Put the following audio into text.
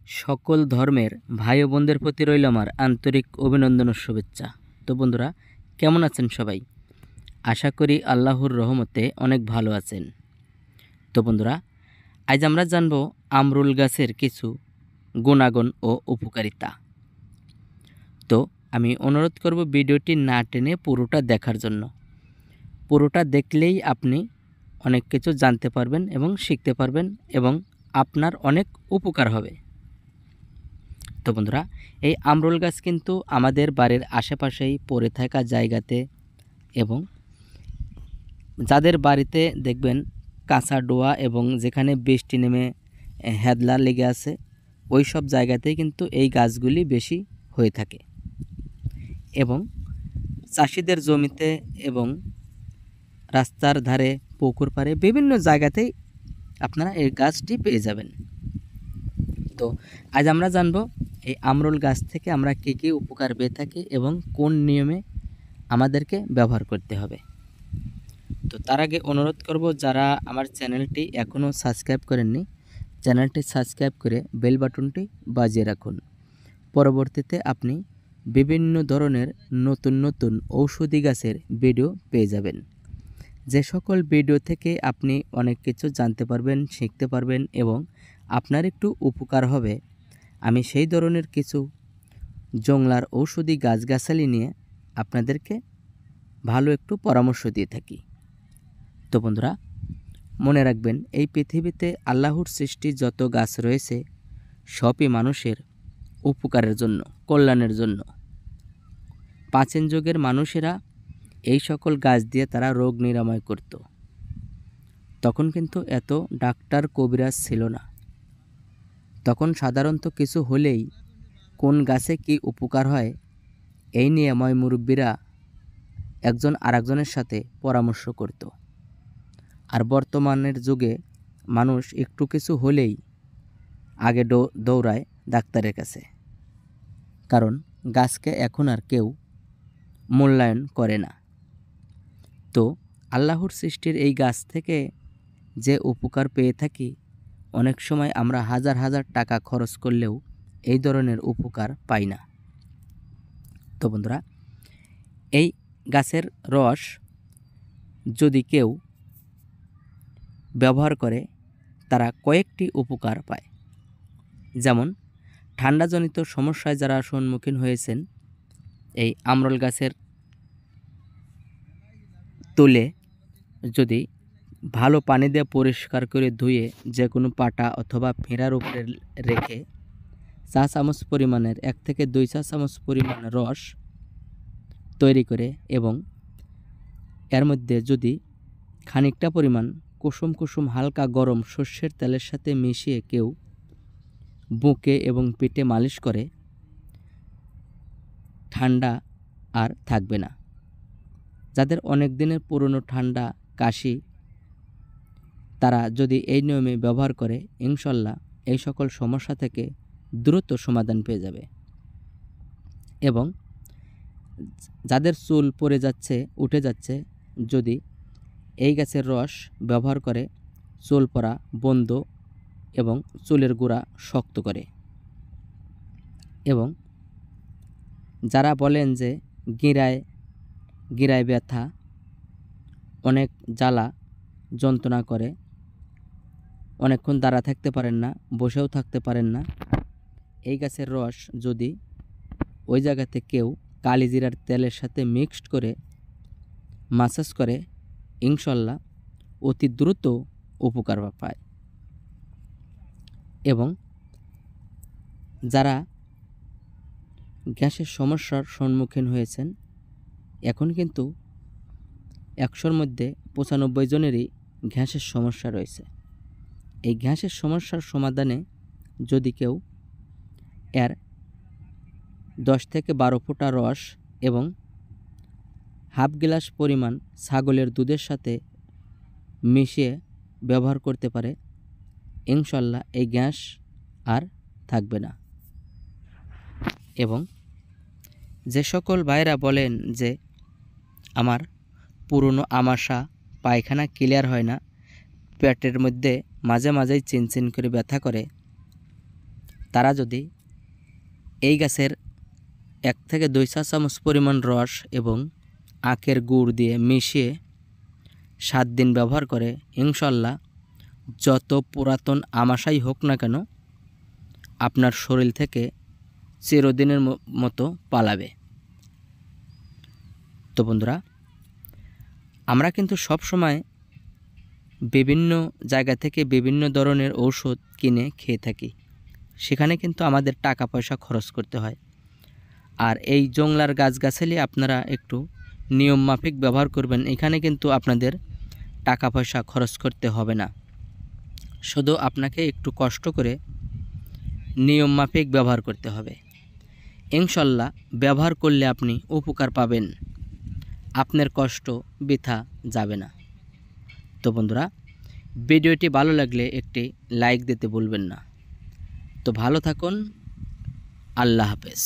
সকল ধর্মের ভাই ও বোনদের প্রতি রইল আমার আন্তরিক অভিনন্দন ও শুভেচ্ছা। তো বন্ধুরা, কেমন আছেন সবাই? আশা করি আল্লাহর রহমতে অনেক ভালো আছেন। তো বন্ধুরা, আজ আমরা জানব আমরুল গাছের কিছু গুণাগুণ ও উপকারিতা। তো আমি অনুরোধ করব ভিডিওটি না টেনে পুরোটা দেখার জন্য। পুরোটা দেখলেই আপনি অনেক কিছু জানতে পারবেন এবং শিখতে পারবেন এবং আপনার অনেক উপকার হবে। তো বন্ধুরা, এই আমরুল গাছ কিন্তু আমাদের বাড়ির আশেপাশেই পড়ে থাকা জায়গাতে এবং যাদের বাড়িতে দেখবেন কাঁচা ডোয়া এবং যেখানে বৃষ্টি নেমে হেদলা লেগে আছে ওই সব জায়গাতেই কিন্তু এই গাছগুলি বেশি হয়ে থাকে এবং চাষিদের জমিতে এবং রাস্তার ধারে পুকুর পাড়ে বিভিন্ন জায়গাতেই আপনারা এই গাছটি পেয়ে যাবেন। তো আজ আমরা জানব এই আমরুল গাছ থেকে আমরা কী কী উপকার পেয়ে থাকি এবং কোন নিয়মে আমাদেরকে ব্যবহার করতে হবে। তো তার আগে অনুরোধ করব, যারা আমার চ্যানেলটি এখনও সাবস্ক্রাইব করেননি, চ্যানেলটি সাবস্ক্রাইব করে বেল বাটনটি বাজিয়ে রাখুন। পরবর্তীতে আপনি বিভিন্ন ধরনের নতুন নতুন ঔষধি গাছের ভিডিও পেয়ে যাবেন, যে সকল ভিডিও থেকে আপনি অনেক কিছু জানতে পারবেন, শিখতে পারবেন এবং আপনার একটু উপকার হবে। আমি সেই ধরনের কিছু জংলার ঔষধি গাছগাছালি নিয়ে আপনাদেরকে ভালো একটু পরামর্শ দিয়ে থাকি। তো বন্ধুরা, মনে রাখবেন, এই পৃথিবীতে আল্লাহর সৃষ্টি যত গাছ রয়েছে সবই মানুষের উপকারের জন্য, কল্যাণের জন্য। প্রাচীন যুগের মানুষেরা এই সকল গাছ দিয়ে তারা রোগ নিরাময় করত। তখন কিন্তু এত ডাক্তার কবিরাজ ছিল না। তখন সাধারণত কিছু হলেই কোন গাছে কি উপকার হয় এই নিয়ে মুরব্বীরা একজন আরেকজনের সাথে পরামর্শ করত। আর বর্তমানের যুগে মানুষ একটু কিছু হলেই আগে দৌড়ায় ডাক্তারের কাছে, কারণ গাছকে এখন আর কেউ মূল্যায়ন করে না। তো আল্লাহর সৃষ্টির এই গাছ থেকে যে উপকার পেয়ে থাকি, অনেক সময় আমরা হাজার হাজার টাকা খরচ করলেও এই ধরনের উপকার পাই না। তো বন্ধুরা, এই গাছের রস যদি কেউ ব্যবহার করে তারা কয়েকটি উপকার পায়। যেমন ঠান্ডাজনিত সমস্যায় যারা সম্মুখীন হয়েছেন, এই আমরুল গাছের তুলে যদি ভালো পানি দিয়ে পরিষ্কার করে ধুয়ে যে কোনো পাটা অথবা ফেরার উপরে রেখে 4 চামচ পরিমাণের 1 থেকে 2 চা চামচ পরিমাণ রস তৈরি করে এবং এর মধ্যে যদি খানিকটা পরিমাণ কুসুম কুসুম হালকা গরম সর্ষের তেলের সাথে মিশিয়ে কেউ বুকে এবং পেটে মালিশ করে, ঠান্ডা আর থাকবে না। যাদের অনেক দিনের পুরনো ঠান্ডা কাশি, তারা যদি এই নিয়মে ব্যবহার করে ইনশাল্লাহ এই সকল সমস্যা থেকে দ্রুত সমাধান পেয়ে যাবে। এবং যাদের চুল পড়ে যাচ্ছে, উঠে যাচ্ছে, যদি এই গাছের রস ব্যবহার করে চুল পড়া বন্ধ এবং চুলের গোড়া শক্ত করে। এবং যারা বলেন যে গিরায় ব্যথা, অনেক জ্বালা যন্ত্রণা করে, অনেকক্ষণ দাঁড়া থাকতে পারেন না, বসেও থাকতে পারেন না, এই গাছের রস যদি ওই জায়গাতে কেউ কালিজিরার তেলের সাথে মিক্সড করে মাসাজ করে, ইনশাল্লাহ অতি দ্রুত উপকার পায়। এবং যারা গ্যাসের সমস্যার সম্মুখীন হয়েছেন, এখন কিন্তু 100-র মধ্যে 95 জনেরই গ্যাসের সমস্যা রয়েছে। এই গ্যাসের সমস্যার সমাধানে যদি কেউ এর 10 থেকে 12 ফোঁটা রস এবং হাফ গ্লাস পরিমাণ ছাগলের দুধের সাথে মিশিয়ে ব্যবহার করতে পারে, ইনশাল্লাহ এই গ্যাস আর থাকবে না। এবং যে সকল ভাইরা বলেন যে আমার পুরনো আমাশা পায়খানা ক্লিয়ার হয় না, পেটের মধ্যে মাঝে মাঝেই চিনচিন করে ব্যথা করে, তারা যদি এই গাছের 1 থেকে 2 চা চামচ পরিমাণ রস এবং আখের গুড় দিয়ে মিশিয়ে 7 দিন ব্যবহার করে, ইনশাল্লাহ যত পুরাতন আমাশাই হোক না কেন আপনার শরীর থেকে চিরদিনের মতো পালাবে। তো বন্ধুরা, আমরা কিন্তু সব সময় বিভিন্ন জায়গা থেকে বিভিন্ন ধরনের ঔষধ কিনে খেয়ে থাকি, সেখানে কিন্তু আমাদের টাকা পয়সা খরচ করতে হয়। আর এই জংলার গাছগাছালি আপনারা একটু নিয়ম মাফিক ব্যবহার করবেন, এখানে কিন্তু আপনাদের টাকা পয়সা খরচ করতে হবে না, শুধু আপনাকে একটু কষ্ট করে নিয়ম মাফিক ব্যবহার করতে হবে। ইনশাল্লাহ ব্যবহার করলে আপনি উপকার পাবেন, আপনার কষ্ট বৃথা যাবে না। তো বন্ধুরা, ভিডিওটি ভালো লাগলে একটি লাইক দিতে ভুলবেন না। তো ভালো থাকুন, আল্লাহ হাফেজ।